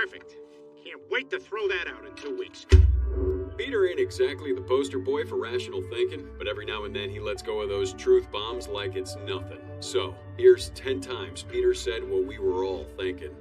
Perfect. Can't wait to throw that out in 2 weeks. Peter ain't exactly the poster boy for rational thinking, but every now and then he lets go of those truth bombs like it's nothing. So, here's 10 times Peter said what we were all thinking.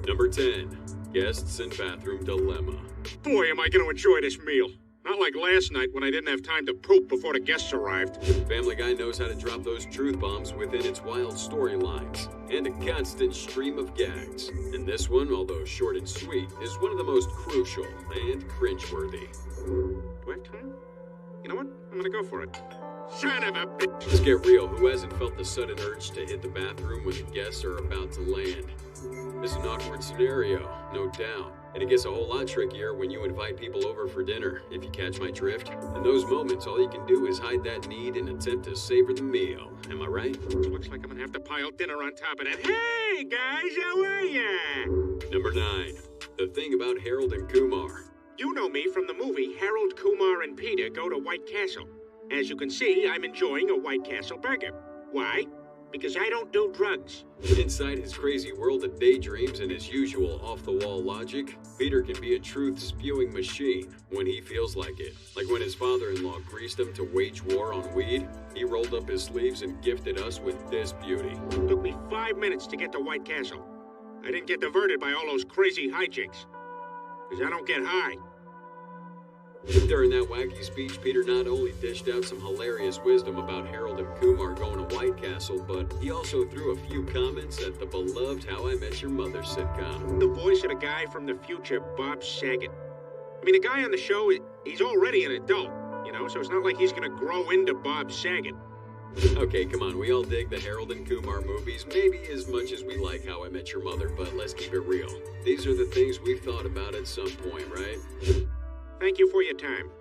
Number 10. Guests and bathroom dilemma. Boy, am I going to enjoy this meal. Not like last night when I didn't have time to poop before the guests arrived. Family Guy knows how to drop those truth bombs within its wild storylines, and a constant stream of gags. And this one, although short and sweet, is one of the most crucial and cringeworthy. Do I have time? You know what? I'm going to go for it. Son of a bitch! Let's get real. Who hasn't felt the sudden urge to hit the bathroom when the guests are about to land? It's an awkward scenario, no doubt. And it gets a whole lot trickier when you invite people over for dinner, if you catch my drift. In those moments, all you can do is hide that need and attempt to savor the meal. Am I right? Looks like I'm gonna have to pile dinner on top of that. Hey, guys, how are ya? Number 9. The thing about Harold and Kumar. You know me from the movie Harold, Kumar, and Peter Go to White Castle. As you can see, I'm enjoying a White Castle burger. Why? Because I don't do drugs. Inside his crazy world of daydreams and his usual off-the-wall logic, Peter can be a truth-spewing machine when he feels like it. Like when his father-in-law greased him to wage war on weed, he rolled up his sleeves and gifted us with this beauty. It took me 5 minutes to get to White Castle. I didn't get diverted by all those crazy hijinks. Because I don't get high. During that wacky speech, Peter not only dished out some hilarious wisdom about Harold and Kumar going to White Castle, but he also threw a few comments at the beloved How I Met Your Mother sitcom. The voice of the guy from the future, Bob Saget. I mean, the guy on the show, he's already an adult, you know, so it's not like he's gonna grow into Bob Saget. Okay, come on, we all dig the Harold and Kumar movies, maybe as much as we like How I Met Your Mother, but let's keep it real. These are the things we've thought about at some point, right? Thank you for your time.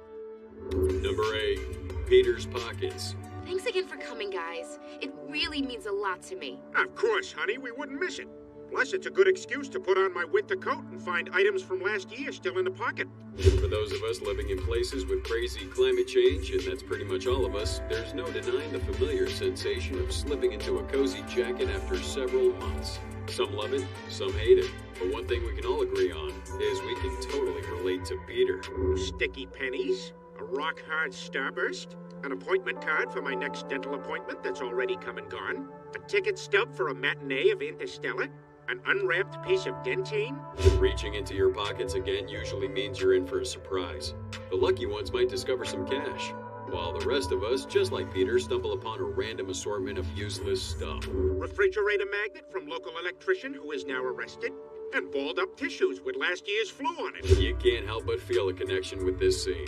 Number 8. Peter's pockets. Thanks again for coming, guys. It really means a lot to me. Of course, honey, we wouldn't miss it. Plus, it's a good excuse to put on my winter coat and find items from last year still in the pocket. For those of us living in places with crazy climate change, and that's pretty much all of us, there's no denying the familiar sensation of slipping into a cozy jacket after several months. Some love it, some hate it. But one thing we can all agree on is we can totally relate to Peter. Sticky pennies, a rock-hard starburst, an appointment card for my next dental appointment that's already come and gone, a ticket stub for a matinee of Interstellar, an unwrapped piece of dentine. Reaching into your pockets again usually means you're in for a surprise. The lucky ones might discover some cash, while the rest of us, just like Peter, stumble upon a random assortment of useless stuff. Refrigerator magnet from local electrician who is now arrested, and balled up tissues with last year's flu on it. You can't help but feel a connection with this scene.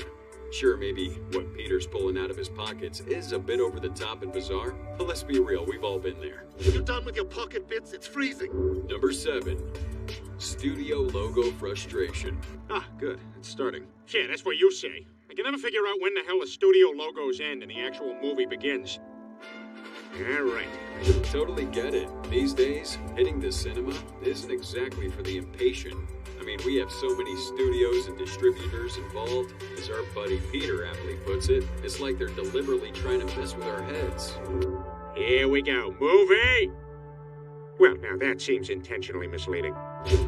Sure, maybe what Peter's pulling out of his pockets is a bit over the top and bizarre, but let's be real, we've all been there. You done with your pocket bits? It's freezing. Number 7. Studio logo frustration. Ah, good. It's starting. Yeah, that's what you say. I can never figure out when the hell the studio logos end and the actual movie begins. All right. Totally get it. These days, hitting the cinema isn't exactly for the impatient. I mean, we have so many studios and distributors involved. As our buddy Peter aptly puts it, it's like they're deliberately trying to mess with our heads. Here we go. Movie! Well, now that seems intentionally misleading.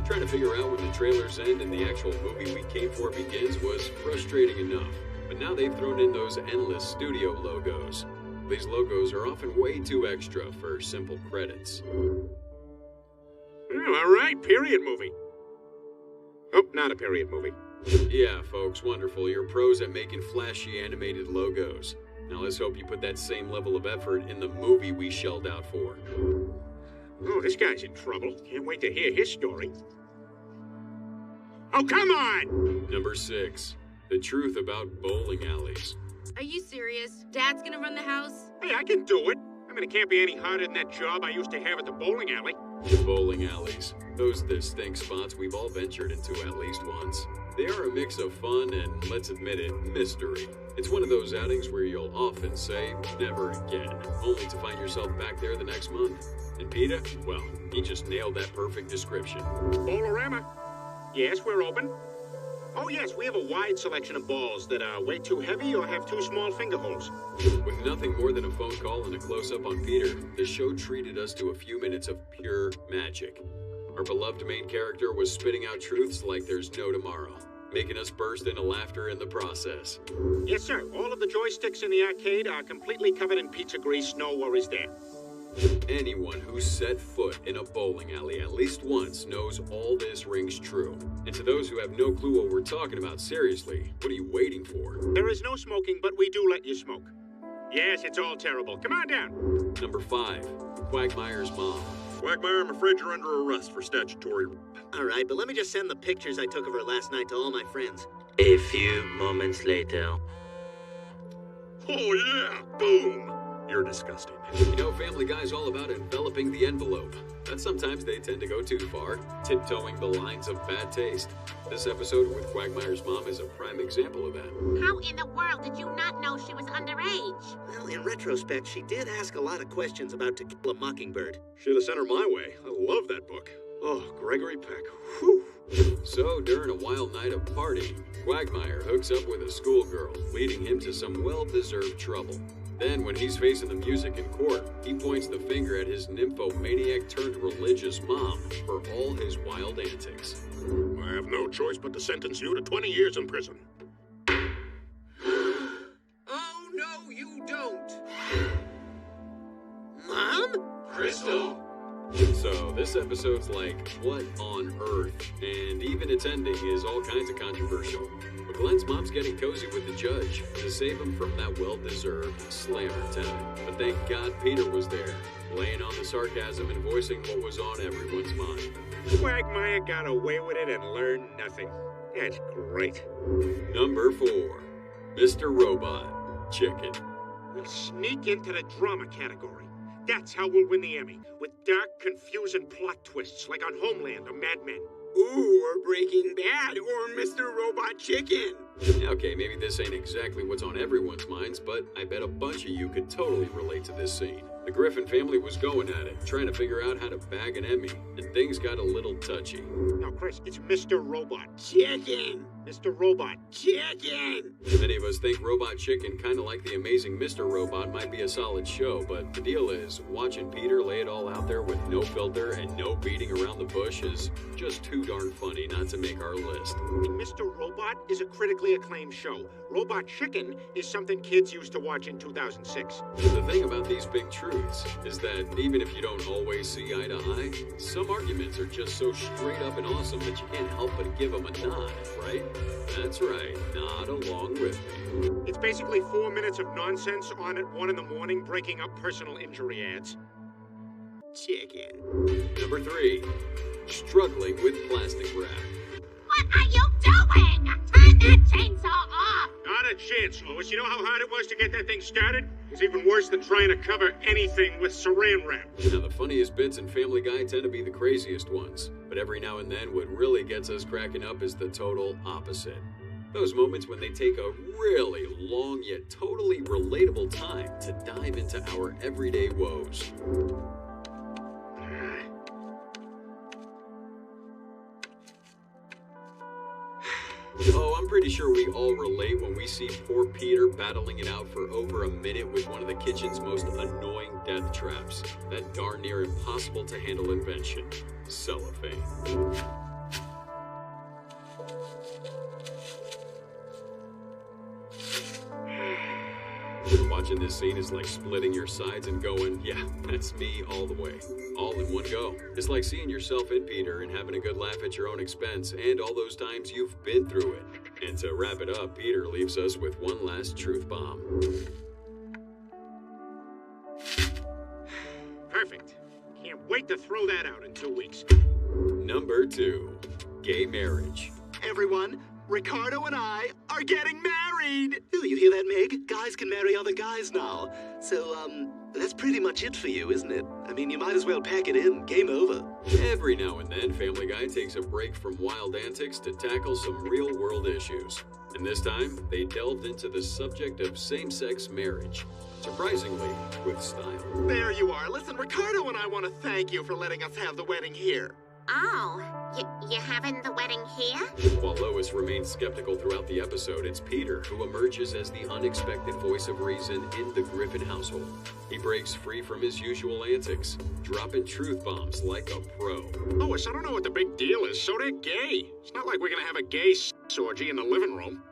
Trying to figure out when the trailers end and the actual movie we came for begins was frustrating enough. But now they've thrown in those endless studio logos. These logos are often way too extra for simple credits. Oh, all right, period movie. Oh, not a period movie. Yeah, folks, wonderful. You're pros at making flashy animated logos. Now let's hope you put that same level of effort in the movie we shelled out for. Oh, this guy's in trouble. Can't wait to hear his story. Oh, come on! Number 6. The truth about bowling alleys. Are you serious? Dad's gonna run the house? Hey, I can do it. I mean, it can't be any harder than that job I used to have at the bowling alley. Bowling alleys. Those distinct spots we've all ventured into at least once. They are a mix of fun and, let's admit it, mystery. It's one of those outings where you'll often say, never again, only to find yourself back there the next month. And Peter, well, he just nailed that perfect description. Bowlerama. Yes, we're open. Oh, yes, we have a wide selection of balls that are way too heavy or have too small finger holes. With nothing more than a phone call and a close-up on Peter, the show treated us to a few minutes of pure magic. Our beloved main character was spitting out truths like there's no tomorrow, making us burst into laughter in the process. Yes, sir. All of the joysticks in the arcade are completely covered in pizza grease. No worries there. Anyone who's set foot in a bowling alley at least once knows all this rings true. And to those who have no clue what we're talking about, seriously, what are you waiting for? There is no smoking, but we do let you smoke. Yes, it's all terrible. Come on down. Number 5, Quagmire's mom. Quagmire, I'm afraid you're under arrest for statutory. All right, but let me just send the pictures I took of her last night to all my friends. A few moments later. Oh yeah, boom! You're disgusting. You know, Family Guy's all about enveloping the envelope. But sometimes they tend to go too far, tiptoeing the lines of bad taste. This episode with Quagmire's mom is a prime example of that. How in the world did you not know she was underage? Well, in retrospect, she did ask a lot of questions about To Kill a Mockingbird. Should have sent her my way. I love that book. Oh, Gregory Peck. Whew. So, during a wild night of partying, Quagmire hooks up with a schoolgirl, leading him to some well-deserved trouble. Then, when he's facing the music in court, he points the finger at his nymphomaniac-turned-religious mom for all his wild antics. I have no choice but to sentence you to 20 years in prison. Oh, no, you don't! Mom? Crystal! So, this episode's like, what on earth? And even its ending is all kinds of controversial. But Glenn's mom's getting cozy with the judge to save him from that well-deserved slammer attempt. But thank God Peter was there, laying on the sarcasm and voicing what was on everyone's mind. Quagmire got away with it and learned nothing. That's great. Number 4, Mr. Robot Chicken. We'll sneak into the drama category. That's how we'll win the Emmy, with dark, confusing plot twists like on Homeland or Mad Men. Ooh, or Breaking Bad, or Mr. Robot Chicken. Okay, maybe this ain't exactly what's on everyone's minds, but I bet a bunch of you could totally relate to this scene. The Griffin family was going at it, trying to figure out how to bag an Emmy, and things got a little touchy. No, Chris, it's Mr. Robot Chicken. Mr. Robot Chicken. Many of us think Robot Chicken, kind of like The Amazing Mr. Robot, might be a solid show, but the deal is, watching Peter lay it all out there with no filter and no beating around the bush is just too darn funny not to make our list. Mr. Robot is a critically acclaimed show. Robot Chicken is something kids used to watch in 2006. The thing about these big truths is that even if you don't always see eye to eye, some arguments are just so straight up and awesome that you can't help but give them a nod, right? That's right, nod along with me. It's basically 4 minutes of nonsense on at 1 in the morning breaking up personal injury ads. Chicken. Number 3, struggling with plastic wrap. What are you doing? Turn that chainsaw off! Not a chance, Lois. You know how hard it was to get that thing started? It's even worse than trying to cover anything with saran wrap. Now, the funniest bits in Family Guy tend to be the craziest ones, but every now and then what really gets us cracking up is the total opposite. Those moments when they take a really long yet totally relatable time to dive into our everyday woes. Oh, I'm pretty sure we all relate when we see poor Peter battling it out for over a minute with one of the kitchen's most annoying death traps. That darn near impossible to handle invention, cellophane. Watching this scene is like splitting your sides and going, yeah, that's me all the way. All in one go. It's like seeing yourself in Peter and having a good laugh at your own expense and all those times you've been through it. And to wrap it up, Peter leaves us with one last truth bomb. Perfect. Can't wait to throw that out in 2 weeks. Number 2, gay marriage. Everyone, Ricardo and I are getting married! Ooh, you hear that, Meg? Guys can marry other guys now. So, that's pretty much it for you, isn't it? I mean, you might as well pack it in. Game over. Every now and then, Family Guy takes a break from wild antics to tackle some real-world issues. And this time, they delved into the subject of same-sex marriage. Surprisingly, with style. There you are. Listen, Ricardo and I want to thank you for letting us have the wedding here. Oh, you having the wedding here? While Lois remains skeptical throughout the episode, it's Peter who emerges as the unexpected voice of reason in the Griffin household. He breaks free from his usual antics, dropping truth bombs like a pro. Lois, I don't know what the big deal is. So they're gay. It's not like we're gonna have a gay orgy in the living room.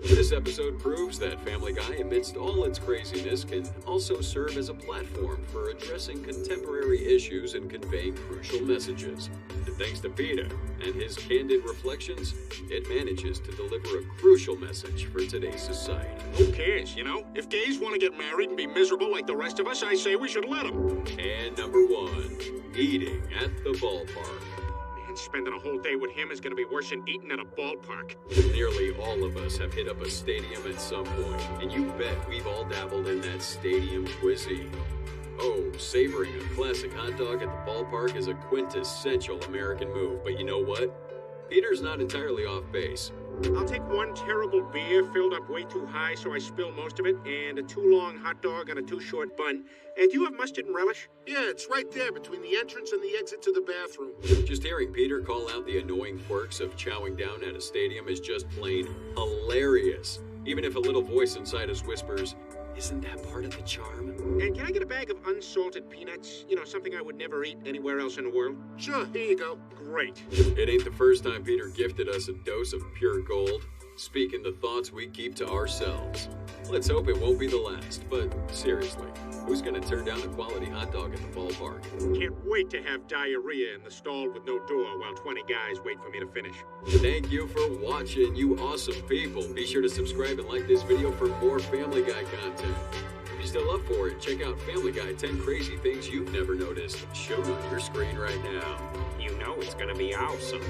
This episode proves that Family Guy, amidst all its craziness, can also serve as a platform for addressing contemporary issues and conveying crucial messages. And thanks to Peter and his candid reflections, it manages to deliver a crucial message for today's society. Who cares, you know? If gays want to get married and be miserable like the rest of us, I say we should let them. And number 1, eating at the ballpark. Man, spending a whole day with him is going to be worse than eating at a ballpark. Nearly all of us have hit up a stadium at some point, and you bet we've all dabbled in that stadium cuisine. Oh, savoring a classic hot dog at the ballpark is a quintessential American move, but you know what? Peter's not entirely off base. I'll take one terrible beer filled up way too high so I spill most of it, and a too long hot dog on a too short bun. And do you have mustard and relish? Yeah, it's right there between the entrance and the exit to the bathroom. Just hearing Peter call out the annoying quirks of chowing down at a stadium is just plain hilarious. Even if a little voice inside us whispers, "Isn't that part of the charm?" And can I get a bag of unsalted peanuts? You know, something I would never eat anywhere else in the world. Sure, here you go. Great. It ain't the first time Peter gifted us a dose of pure gold, speaking the thoughts we keep to ourselves. Let's hope it won't be the last, but seriously, who's gonna turn down a quality hot dog at the ballpark? Can't wait to have diarrhea in the stall with no door while 20 guys wait for me to finish. Thank you for watching, you awesome people. Be sure to subscribe and like this video for more Family Guy content. If you're still up for it, check out Family Guy 10 Crazy Things You've Never Noticed, shown on your screen right now. You know it's gonna be awesome.